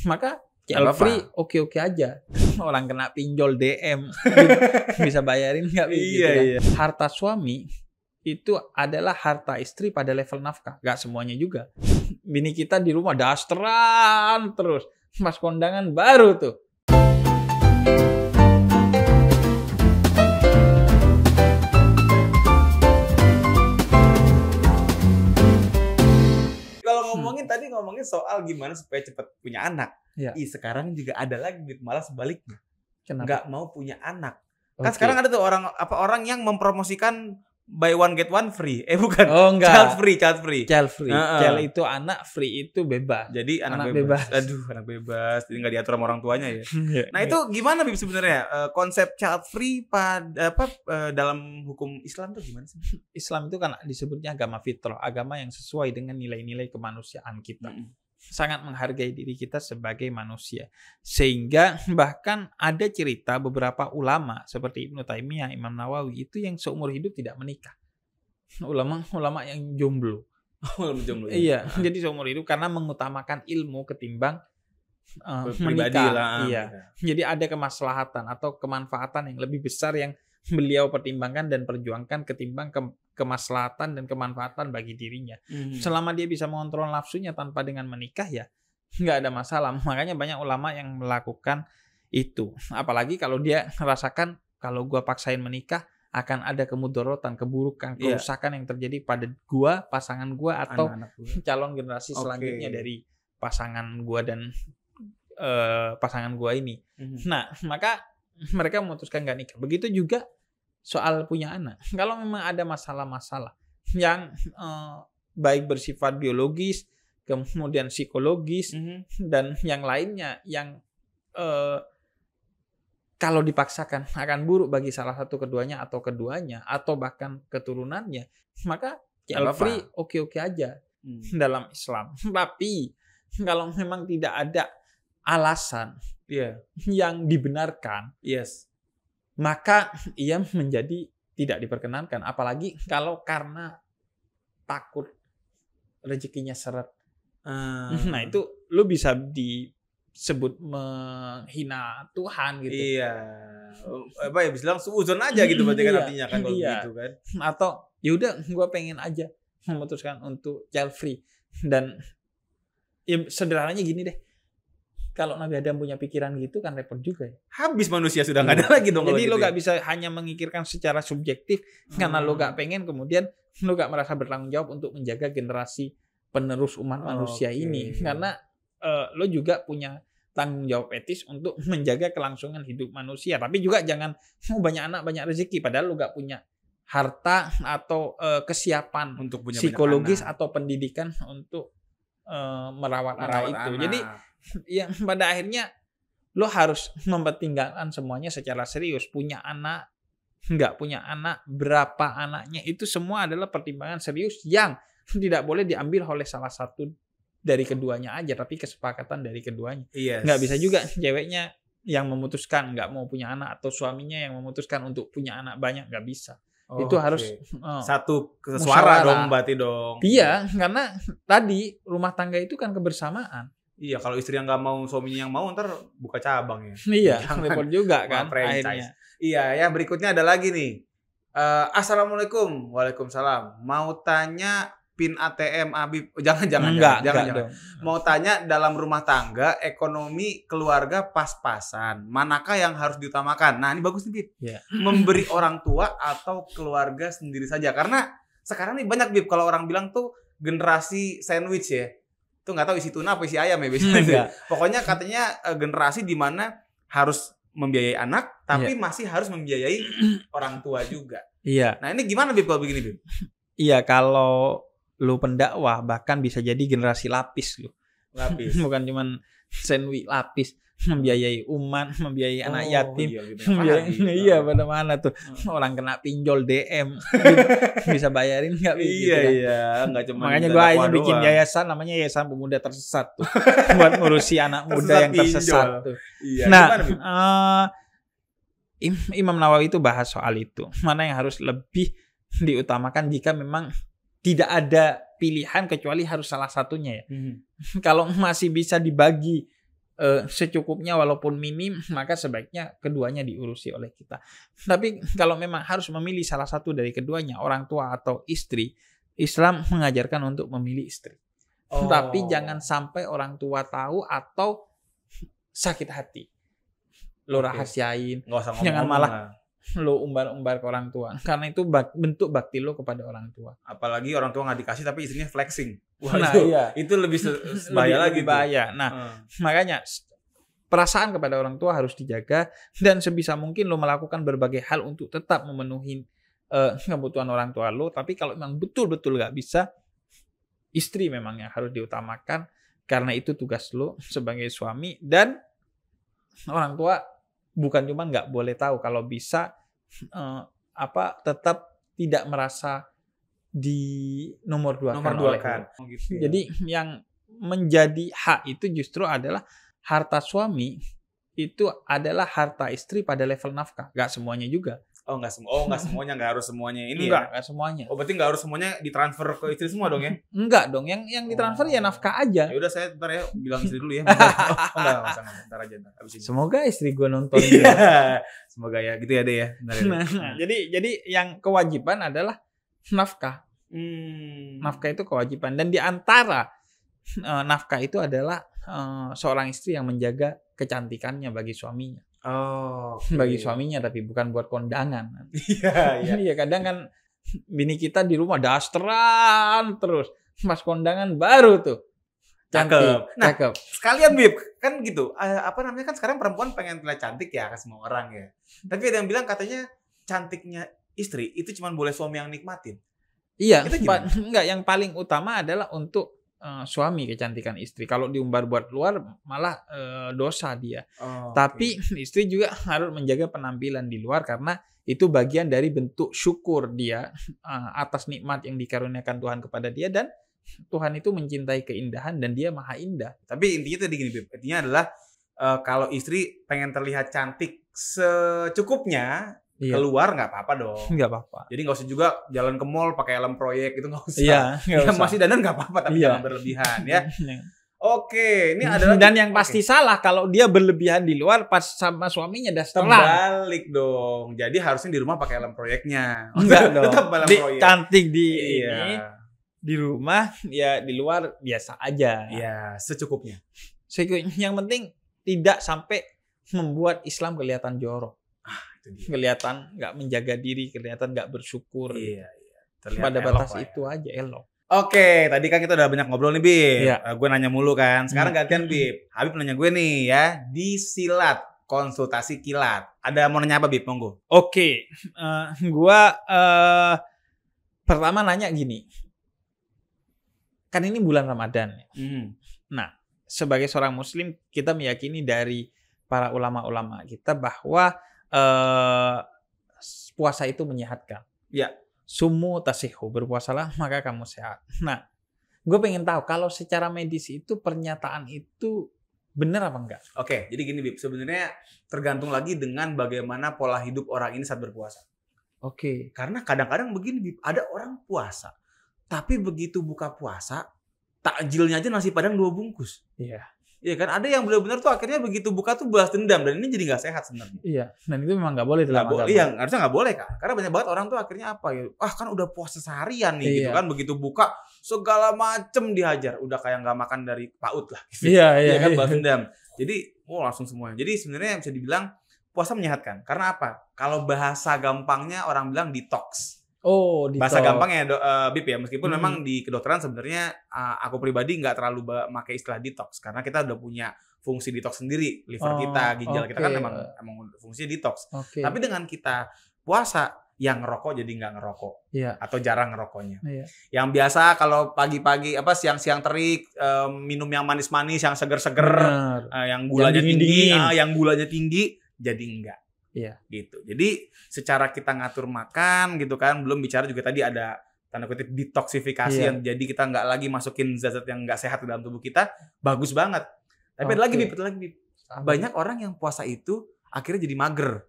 maka Nggak apa-apa. free oke-oke aja. Orang kena pinjol DM bisa bayarin nggak? Iya, kan? iya. Harta suami itu adalah harta istri pada level nafkah. Nggak semuanya juga. Bini kita di rumah dasteran terus. Mas kondangan baru tuh. Kalau tadi ngomongin soal gimana supaya cepat punya anak. Ya. Sekarang juga ada lagi malah sebaliknya. Kenapa? Nggak mau punya anak. Kan Oke. sekarang ada tuh orang yang mempromosikan buy one get one free. Bukan. Oh enggak. Child free. Child free. Heeh. Child itu anak, free itu bebas. Jadi anak bebas. Aduh, anak bebas. Jadi nggak diatur sama orang tuanya ya. Nah, Iya. itu gimana Bib sebenarnya? Konsep child free pada dalam hukum Islam tuh gimana sih? Islam itu kan disebutnya agama fitrah, agama yang sesuai dengan nilai-nilai kemanusiaan kita. Sangat menghargai diri kita sebagai manusia. Sehingga bahkan ada cerita beberapa ulama seperti Ibnu Taimiyah, Imam Nawawi itu yang seumur hidup tidak menikah. Ulama yang jomblo. Jomblo. Iya, jadi seumur hidup karena mengutamakan ilmu ketimbang Pribadi menikah. lah. Iya. Jadi ada kemaslahatan atau kemanfaatan yang lebih besar yang beliau pertimbangkan dan perjuangkan ketimbang kemaslahatan dan kemanfaatan bagi dirinya. Selama dia bisa mengontrol nafsunya tanpa dengan menikah ya nggak ada masalah. Makanya banyak ulama yang melakukan itu. Apalagi kalau dia merasakan kalau gua paksain menikah akan ada kemudorotan, keburukan, kerusakan yang terjadi pada gua, pasangan gua atau calon generasi selanjutnya dari pasangan gua dan pasangan gua ini. Nah, maka mereka memutuskan nggak nikah. Begitu juga soal punya anak. Kalau memang ada masalah-masalah yang baik bersifat biologis, kemudian psikologis, dan yang lainnya yang kalau dipaksakan akan buruk bagi salah satu keduanya atau bahkan keturunannya, maka child free oke-oke aja dalam Islam. Tapi kalau memang tidak ada alasan yang dibenarkan, maka ia menjadi tidak diperkenankan. Apalagi kalau karena takut rezekinya seret. Nah itu lu bisa disebut menghina Tuhan gitu. Iya. Apa ya, bisa bilang suuzon aja gitu berarti kan artinya kan kalau gitu kan. Atau yaudah gue pengen aja memutuskan untuk child free. Dan ya, sederhananya gini deh. Kalau Nabi Adam punya pikiran gitu kan repot juga ya. Habis manusia sudah nggak ada lagi dong. Jadi gitu lo nggak bisa hanya memikirkan secara subjektif karena lo nggak pengen, kemudian lo nggak merasa bertanggung jawab untuk menjaga generasi penerus umat manusia ini. Karena lo juga punya tanggung jawab etis untuk menjaga kelangsungan hidup manusia. Tapi juga jangan banyak anak banyak rezeki padahal lo nggak punya harta atau kesiapan untuk punya psikologis atau pendidikan untuk merawat anak itu. Jadi ya pada akhirnya lo harus mempertimbangkan semuanya secara serius. Punya anak, nggak punya anak, berapa anaknya, itu semua adalah pertimbangan serius yang tidak boleh diambil oleh salah satu dari keduanya aja, tapi kesepakatan dari keduanya. Nggak bisa juga ceweknya yang memutuskan nggak mau punya anak atau suaminya yang memutuskan untuk punya anak banyak, nggak bisa. Itu harus satu suara dong berarti dong. Iya, karena tadi rumah tangga itu kan kebersamaan. Iya, kalau istri yang nggak mau, suaminya yang mau, ntar buka cabang ya. Iya, repot juga kan akhirnya. Iya, ya berikutnya ada lagi nih. Assalamualaikum. Waalaikumsalam. Mau tanya PIN ATM Habib. Jangan. Mau tanya dalam rumah tangga, ekonomi keluarga pas-pasan. Manakah yang harus diutamakan? Nah, ini bagus nih, Bib. Yeah. Memberi orang tua atau keluarga sendiri saja. Karena sekarang nih banyak, Bib, kalau orang bilang tuh generasi sandwich ya. Itu nggak tahu isi tuna apa isi ayam ya biasanya. Pokoknya katanya generasi di mana harus membiayai anak tapi masih harus membiayai orang tua juga. Iya. Nah, ini gimana Bib kalau begini, Bib? Iya, kalau lu pendakwah bahkan bisa jadi generasi lapis lu. Lapis. Bukan cuman sandwich, lapis. Membiayai umat, membiayai anak yatim. Iya, pada mana tuh orang kena pinjol DM bisa bayarin nggak? Iya, nggak cuma. Makanya gue aja bikin yayasan namanya Yayasan Pemuda Tersesat tuh, buat ngurusi anak muda yang tersesat tuh. Iya, nah, Imam Nawawi itu bahas soal itu. Mana yang harus lebih diutamakan jika memang tidak ada pilihan kecuali harus salah satunya ya. Kalau masih bisa dibagi secukupnya walaupun minim, maka sebaiknya keduanya diurusi oleh kita. Tapi kalau memang harus memilih salah satu dari keduanya, orang tua atau istri, Islam mengajarkan untuk memilih istri. Tapi jangan sampai orang tua tahu atau sakit hati. Lo rahasiain, nggak usah jangan ngomong malah lah. lo umbar-umbar ke orang tua, karena itu bentuk bakti lo kepada orang tua. Apalagi orang tua nggak dikasih tapi istrinya flexing. Nah, Waduh, itu lebih bahaya lagi. Lebih bahaya. Nah, makanya perasaan kepada orang tua harus dijaga, dan sebisa mungkin lo melakukan berbagai hal untuk tetap memenuhi kebutuhan orang tua lo. Tapi kalau memang betul-betul nggak bisa, istri memang yang harus diutamakan, karena itu tugas lo sebagai suami. Dan orang tua bukan cuma nggak boleh tahu, kalau bisa tetap tidak merasa di nomor dua kan. Gitu ya. Jadi yang menjadi hak itu justru adalah harta suami itu adalah harta istri pada level nafkah. Nggak semuanya juga. Nggak semuanya, nggak harus semuanya ini Nggak semuanya. Berarti nggak harus semuanya ditransfer ke istri semua dong ya? Enggak dong, yang ditransfer ya nafkah aja. Ya udah, saya ntar ya bilang istri dulu ya. Enggak, ntar aja habis ini. Semoga istri gue nonton. Semoga ya, gitu ya deh ya. Jadi yang kewajiban adalah nafkah. Nafkah itu kewajiban, dan di antara nafkah itu adalah seorang istri yang menjaga kecantikannya bagi suaminya. Bagi suaminya, tapi bukan buat kondangan. Iya, kadang kan bini kita di rumah dasteran terus, pas kondangan baru tuh cantik. Cakep. Sekalian Bib, kan gitu. Kan sekarang perempuan pengen terlihat cantik ya, ke semua orang ya. Tapi ada yang bilang katanya cantiknya istri itu cuma boleh suami yang nikmatin. Iya, enggak, yang paling utama adalah untuk suami kecantikan istri. Kalau diumbar buat luar malah dosa dia. Tapi istri juga harus menjaga penampilan di luar, karena itu bagian dari bentuk syukur dia atas nikmat yang dikaruniakan Tuhan kepada dia, dan Tuhan itu mencintai keindahan dan dia maha indah. Tapi intinya tadi gini, Bib. Intinya adalah kalau istri pengen terlihat cantik secukupnya, keluar nggak apa-apa dong. Nggak apa-apa. Jadi nggak usah juga jalan ke mall pakai helm proyek, itu nggak usah. Iya, ya, masih dandan nggak apa-apa, tapi jangan berlebihan ya. Oke, ini adalah dan yang pasti salah kalau dia berlebihan di luar, pas sama suaminya dasteran. Terbalik dong. Jadi harusnya di rumah pakai helm proyeknya. Enggak dong. Tetap helm proyek. Cantik di rumah, ya di luar biasa aja. Iya, secukupnya. Yang penting tidak sampai membuat Islam kelihatan jorok. Kelihatan nggak menjaga diri, kelihatan nggak bersyukur. Iya. Pada batas itu aja elok. Oke, tadi kan kita udah banyak ngobrol nih, Bib. Iya. Gue nanya mulu kan. Sekarang gantian, Bib. Habib nanya gue nih ya, di silat, konsultasi kilat. Ada mau nanya apa, Bib? Monggo. Oke, gue pertama nanya gini. Kan ini bulan Ramadan. Nah, sebagai seorang Muslim, kita meyakini dari para ulama-ulama kita bahwa puasa itu menyehatkan. Ya. Sumu tasihu, berpuasalah maka kamu sehat. Nah, gue pengen tahu kalau secara medis itu pernyataan itu benar apa enggak? Oke, jadi gini Bib, sebenarnya tergantung lagi dengan bagaimana pola hidup orang ini saat berpuasa. Oke. Karena kadang-kadang begini Bib, ada orang puasa, tapi begitu buka puasa, takjilnya aja nasi padang 2 bungkus. Iya. Iya kan, ada yang benar-benar tuh akhirnya begitu buka tuh balas dendam, dan ini jadi nggak sehat sebenarnya. Iya, dan itu memang nggak boleh dalam agama. Iya, harusnya nggak boleh kan, karena banyak banget orang tuh akhirnya apa ya, kan udah puasa seharian nih gitu kan, begitu buka segala macem dihajar, udah kayak nggak makan dari PAUD lah. Gitu. Iya kan, balas dendam. Jadi langsung semuanya. Jadi sebenarnya bisa dibilang puasa menyehatkan. Karena apa? Kalau bahasa gampangnya orang bilang detox. Bahasa gampangnya Bib ya, meskipun memang di kedokteran sebenarnya aku pribadi nggak terlalu pakai istilah detox, karena kita udah punya fungsi detox sendiri, liver kita, ginjal kita kan emang fungsinya detox. Tapi dengan kita puasa, yang ngerokok jadi nggak ngerokok, atau jarang ngerokoknya. Yang biasa kalau pagi-pagi siang-siang terik minum yang manis-manis, yang seger-seger, yang gulanya tinggi, jadi enggak. Gitu. Jadi secara kita ngatur makan gitu kan, belum bicara juga tadi ada tanda kutip detoksifikasi, yang jadi kita nggak lagi masukin zat-zat yang nggak sehat ke dalam tubuh kita, bagus banget. Tapi ada lagi Bib, banyak orang yang puasa itu akhirnya jadi mager.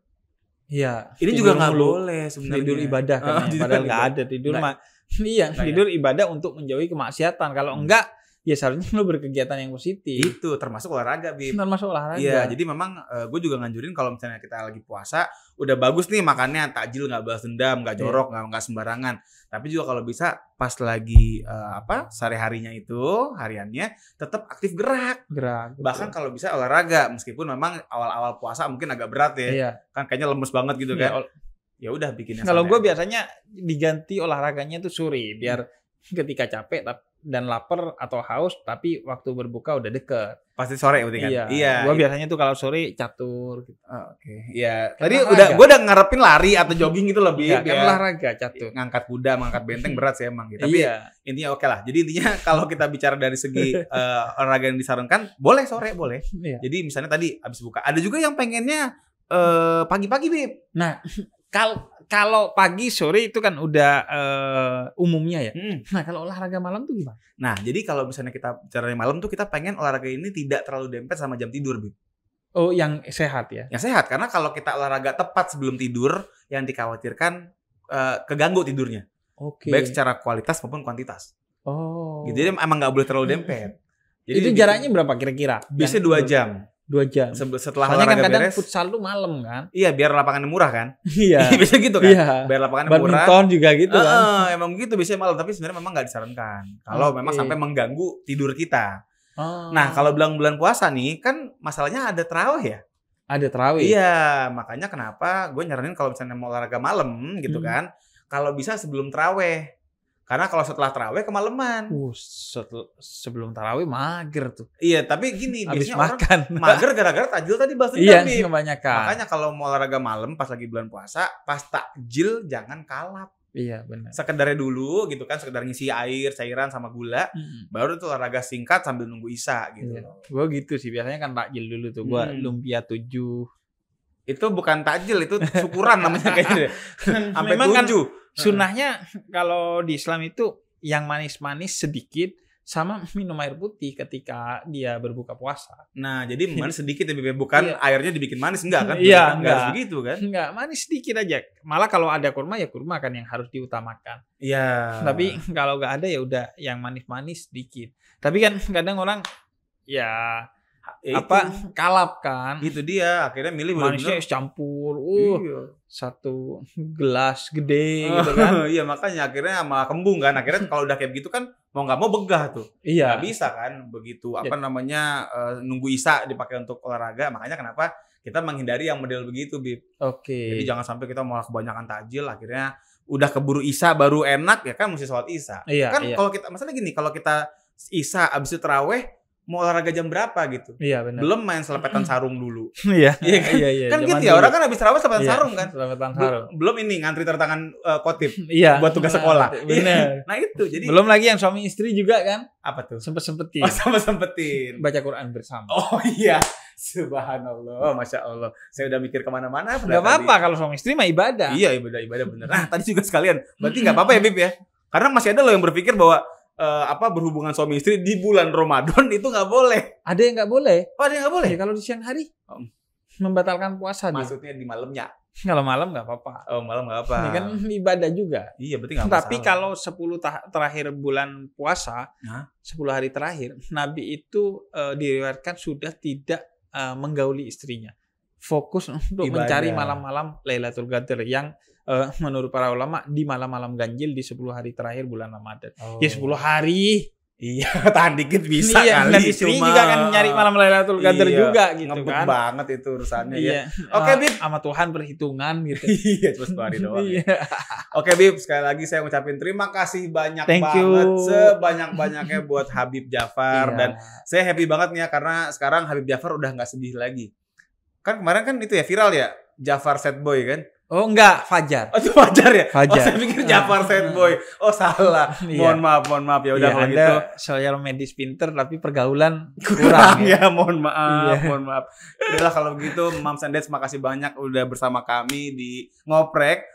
Iya. Ini juga nggak boleh sebenarnya. Tidur ibadah kan, padahal nggak ada tidur mah. Iya, tidur ibadah untuk menjauhi kemaksiatan. Kalau enggak ya seharusnya lu berkegiatan yang positif. Itu termasuk olahraga, Bib. Termasuk olahraga. Iya, jadi memang gue juga nganjurin kalau misalnya kita lagi puasa, udah bagus nih makannya, takjil nggak balas dendam, nggak jorok, nggak sembarangan. Tapi juga kalau bisa pas lagi sehari-harinya itu, hariannya tetap aktif gerak. Bahkan kalau bisa olahraga, meskipun memang awal-awal puasa mungkin agak berat ya. Iya. Kan kayaknya lemes banget gitu kan. Ya udah bikinnya. Kalau gue biasanya diganti olahraganya tuh sore, biar ketika capek dan lapar atau haus, tapi waktu berbuka udah deket. Pasti sore berarti kan? Iya. Gue biasanya tuh kalau sore catur. Gitu. Oke. Iya. Tadi gue udah ngarepin lari atau jogging gitu lebih. Iya, kan olahraga catur. Ngangkat kuda, ngangkat benteng berat sih emang. Gitu. Tapi intinya oke lah. Jadi intinya kalau kita bicara dari segi olahraga yang disarankan, boleh sore, boleh. Iya. Jadi misalnya tadi abis buka. Ada juga yang pengennya pagi-pagi, Bib. Nah, kalau pagi sore itu kan udah umumnya ya. Nah, kalau olahraga malam tuh gimana? Nah, jadi kalau misalnya kita bicara malam tuh kita pengen olahraga ini tidak terlalu dempet sama jam tidur, Bib. Oh, yang sehat ya? Yang sehat, karena kalau kita olahraga tepat sebelum tidur, yang dikhawatirkan keganggu tidurnya. Oke. Baik secara kualitas maupun kuantitas. Oh. Gitu, jadi emang nggak boleh terlalu dempet. Jadi itu jaraknya berapa kira-kira? Biasanya 2 jam. 2 jam. Setelah soalnya olahraga kan kadang beres, futsal tuh malam kan? Iya, biar lapangannya murah kan? Iya. Biasa gitu kan? Iya. Biar lapangannya murah. Badminton juga gitu kan? Emang gitu biasanya malam, tapi sebenarnya memang nggak disarankan. Kalau memang sampai mengganggu tidur kita. Nah, kalau bulan puasa nih, kan masalahnya ada tarawih ya? Ada tarawih? Iya, makanya kenapa gue nyaranin kalau misalnya mau olahraga malam gitu kan, kalau bisa sebelum tarawih. Karena kalau setelah tarawih kemalaman. Sebelum tarawih mager tuh. Iya, tapi gini, habis biasanya makan. Orang mager gara-gara takjil tadi bahas dendam. Iya, kebanyakan. Makanya kalau mau olahraga malam pas lagi bulan puasa, pas takjil jangan kalap. Iya, benar. Sekedarnya dulu gitu kan, sekedar ngisi air, cairan sama gula, baru tuh olahraga singkat sambil nunggu isya gitu. Iya. Gue gitu sih, biasanya kan takjil dulu tuh. Gue lumpia 7. Itu bukan takjil, itu syukuran namanya kayaknya. Sampai 7. Kan, sunnahnya kalau di Islam itu yang manis-manis sedikit sama minum air putih ketika dia berbuka puasa. Nah, jadi manis sedikit ya, bukan airnya dibikin manis, enggak kan? Iya, enggak harus begitu kan? Enggak, manis sedikit aja. Malah kalau ada kurma ya kurma kan yang harus diutamakan. Iya. Tapi kalau enggak ada ya udah yang manis-manis sedikit. Tapi kan kadang orang ya kalap kan. Itu dia, akhirnya milih manisnya campur. Satu gelas gede gitu kan. Iya, makanya akhirnya malah kembung kan. Akhirnya kalau udah kayak gitu kan mau nggak mau begah tuh. Iya. Nggak bisa kan begitu nunggu isya dipakai untuk olahraga. Makanya kenapa kita menghindari yang model begitu, Bib. Oke. Jadi jangan sampai kita malah kebanyakan takjil, akhirnya udah keburu isya baru enak ya kan, mesti sholat isya. Iya, kan kalau kita masalah gini, kalau kita isya abis itu taraweh mau olahraga jam berapa gitu. Iya, benar. Belum main selepetan sarung dulu. Iya. Iya. Kan gitu ya, orang kan habis tarawih selepetan sarung kan. Selepetan sarung. Belum ini ngantri tangan khotib. Iya. Buat tugas sekolah. Benar. Nah itu, jadi belum lagi yang suami istri juga kan. Apa tuh? Sempet-sempetin. Sempetin. Baca Quran bersama. Oh iya. Subhanallah, Masya Allah. Saya udah mikir kemana-mana. Gak apa-apa kalau suami istri mah ibadah. Iya, ibadah bener. Nah tadi juga sekalian. Berarti gak apa-apa ya, Bib ya. Karena masih ada loh yang berpikir bahwa berhubungan suami istri di bulan Ramadan itu nggak boleh. Ada yang nggak boleh. Oh, ada yang nggak boleh. Ya, kalau di siang hari membatalkan puasa. Maksudnya di malamnya. Kalau malam nggak apa-apa. Oh, malam nggak apa. Ini kan ibadah juga. Iya, berarti nggak masalah. Tapi kalau 10 terakhir bulan puasa, 10 hari terakhir, Nabi itu diriwayatkan sudah tidak menggauli istrinya. Fokus untuk mencari malam-malam Lailatul Qadar yang menurut para ulama di malam-malam ganjil di 10 hari terakhir bulan Ramadan. Ya 10 hari. Iya, tahan dikit bisa kali. Dan istri juga kan nyari malam Lailatul Qadar juga gitu kan. Banget itu urusannya ya. Oke, Bib. Sama Tuhan perhitungan gitu. Iya, cuma 10 hari doang. Oke, Bib, sekali lagi saya ngucapin terima kasih banyak banget. Sebanyak-banyaknya buat Habib Jafar. Dan saya happy banget nih ya, karena sekarang Habib Jafar udah nggak sedih lagi. Kan kemarin kan itu ya viral ya, Jafar Sad Boy kan. Oh enggak, Fajar. Oh itu Fajar ya? Fajar. Oh saya pikir Jafar Sad Boy. Oh salah. Mohon maaf ya udah kalau gitu. Social medis pinter tapi pergaulan kurang ya. Mohon maaf. Udahlah kalau begitu, Mams and Dads makasih banyak udah bersama kami di Ngoprek,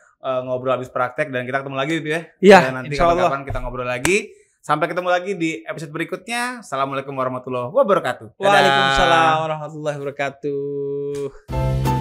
ngobrol habis praktek, dan kita ketemu lagi gitu ya. Iya. Nanti kapan-kapan kita ngobrol lagi. Sampai ketemu lagi di episode berikutnya. Assalamualaikum warahmatullahi wabarakatuh. Waalaikumsalam warahmatullahi wabarakatuh.